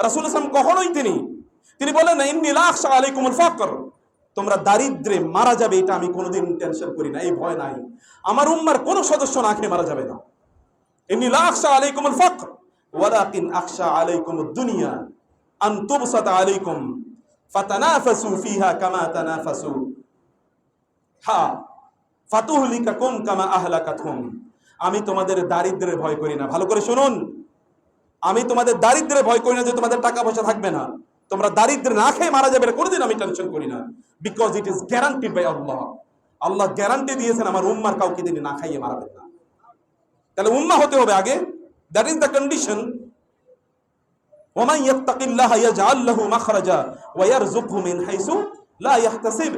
রাসূল সাল্লাল্লাহু আলাইহি ওয়াসাল্লাম কখনোই তিনি বলেন না ইন্নী লা আখশা আলাইকুমুল ফাকর, তোমরা দারিদ্রে মারা যাবে এটা আমি কোনোদিন টেনশন করি না, এই ভয় নাই। আমার উম্মার কোনো সদস্য না খেয়ে মারা যাবে না। ইন্নী লা আখশা আলাইকুমুল ফাকর ওয়ালাকিন আখশা আলাইকুমুদ দুনিয়া আন তুবসাতা আলাইকুম ফাতানাফাসু ফিহা কামা তানাফাসু হা ফাতুহলিকাকুম কামা আহলাকাতহুম। আমি তোমাদের দারিদ্রের ভয় করি না। ভালো করে শুনুন, আমি তোমাদের দারিদ্রের ভয় করি না যে তোমাদের টাকা পয়সা থাকবে না, তোমরা দারিদ্রে না খেয়ে মারা যাবে কোনোদিন আমি টেনশন করি না। Because it is guaranteed by Allah. Allah guarantee দিয়েছেন আমার উম্মার কাউকে তিনি না খাইয়ে মারাবেন না। তাহলে উম্মা হতে হবে আগে, দ্যাট ইজ দ্য কন্ডিশন। ওয়ামান ইয়াত্তাকিল্লাহা ইয়াজআল লাহু মাখরাজা ওয়া ইয়ারযুকহু মিন হাইসু লা ইয়াহতাসিব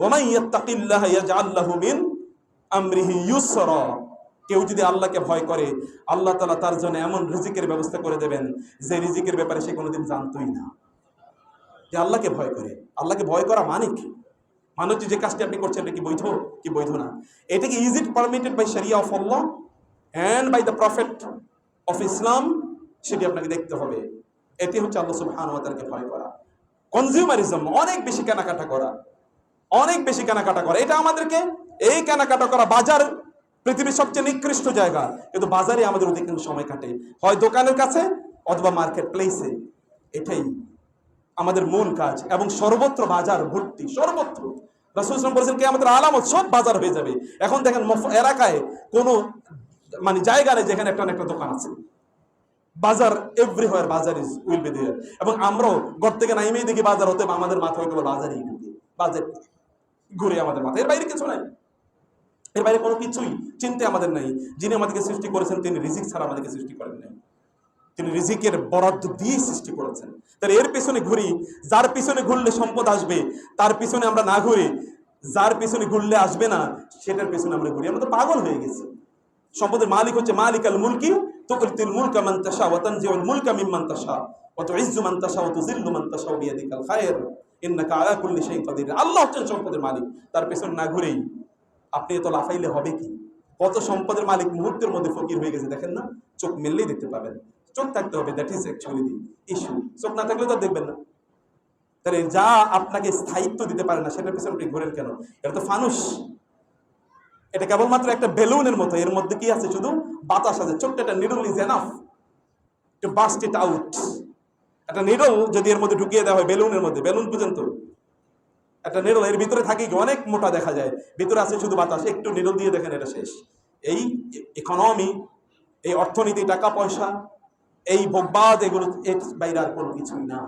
ওয়ামান ইয়াত্তাকিল্লাহা ইয়াজআল লাহু মিন আমরিহি ইউসরা। কেউ যদি আল্লাহকে ভয় করে, আল্লাহ তাআলা তার জন্য এমন রিজিকের ব্যবস্থা করে দেবেন যে রিজিকের ব্যাপারে সে কোনোদিন জানতোই না। যে আল্লাহকে ভয় করে, আল্লাহকে ভয় করা মানে কি? মানে হচ্ছে যে কাজটি আপনি করছেন এটা কি বৈধ কি বৈধ না, এটা কি is it permitted by sharia of Allah and by the prophet of Islam, সেটি আপনাকে দেখতে হবে। এটি হচ্ছে আল্লাহ সুবহানাহু ওয়া তাআলাকে ভয় করা। কনজিউমারিজম, অনেক বেশি কেনাকাটা করা, অনেক বেশি কেনাকাটা করা, এটা আমাদেরকে এই কেনাকাটা করা। বাজার পৃথিবীর সবচেয়ে নিকৃষ্ট জায়গা, কিন্তু বাজারে আমাদের অধিকাংশ সময় কাটে, হয় দোকানের কাছে অথবা মার্কেট প্লেসে। এটাই আমাদের মূল কাজ, এবং সর্বত্র বাজার ভর্তি, সর্বত্র। রাসূল সাল্লাল্লাহু আলাইহি ওয়াসাল্লাম বলেছেন কিয়ামতের আলামত সব বাজার হয়ে যাবে। এখন দেখেন এলাকায় কোনো মানে জায়গা নেই যেখানে একটা না একটা দোকান আছে। বাজার এভরিওয়্যার, বাজার ইজ উইল বি দেয়ার। এবং আমরাও ঘর থেকে নাইমেই দেখি বাজার হতে, আমাদের মাথায় কেবল বাজারই ঢুকে, বাজার ঘুরে আমাদের মাথায়, এর বাইরে কিছু নাই, এর বাইরে কোনো কিছুই চিন্তা আমাদের নাই। যিনি আমাদেরকে সৃষ্টি করেছেন তিনি রিজিক ছাড়া আমাদেরকে সৃষ্টি করেন নাই, তিনি রিজিকের বরাদ্দ দিয়ে সৃষ্টি করেছেন। তাহলে এর পিছনে ঘুরি, যার পিছনে ঘুরলে সম্পদ আসবে তার পিছনে আমরা না ঘুরি, যার পিছনে ঘুরলে আসবে না সেটার পিছনে আমরা ঘুরি। আমরা তো পাগল হয়ে গেছি। সম্পদের মালিক হচ্ছে মালিকাল মুলকি তুতিল মুলকা মান তাশা ওয়া তানজিউল মুলকা মিম্মান তাশা ওয়া তুইজ্জু মান তাশা ওয়া তুযিল্লু মান তাশা বিয়াদিকাল খায়র ইন্নাকা আলা কুল্লি শাইইন কাদির। আল্লাহ হচ্ছেন সম্পদের মালিক, তার পিছনে না ঘুরেই আপনি এত লাফাইলে হবে কি? কত সম্পদের মালিক মুহূর্তের মধ্যে ফকির হয়ে গেছে, দেখেন না? চোখ মেললেই দেখতে পাবেন। চোখ থাকতে হবে, that is actually the issue. চোখ না থাকলে তো দেখবেন না। তাহলে যা আপনাকে স্থায়িত্ব দিতে পারে না সেটার পিছনে আপনি ঘোরেন কেন? এটা তো ফানুস, এটা কেবলমাত্র একটা বেলুনের মতো, এর মধ্যে কি আছে? শুধু বাতাস আছে। ছোট্ট একটা needle is enough to burst it out. একটা নিডল যদি এর মধ্যে ঢুকিয়ে দেওয়া হয় বেলুনের মধ্যে, বেলুন পর্যন্ত একটা নিডল, এর ভিতরে থাকে কি অনেক মোটা দেখা যায়, ভিতরে আছে শুধু বাতাস। একটু নিডল দিয়ে দেখেন এটা শেষ। এই ইকোনমি, এই অর্থনীতি, টাকা পয়সা, এই ভোগবাদ, এগুলো এর বাইরে আর কোনো কিছুই না।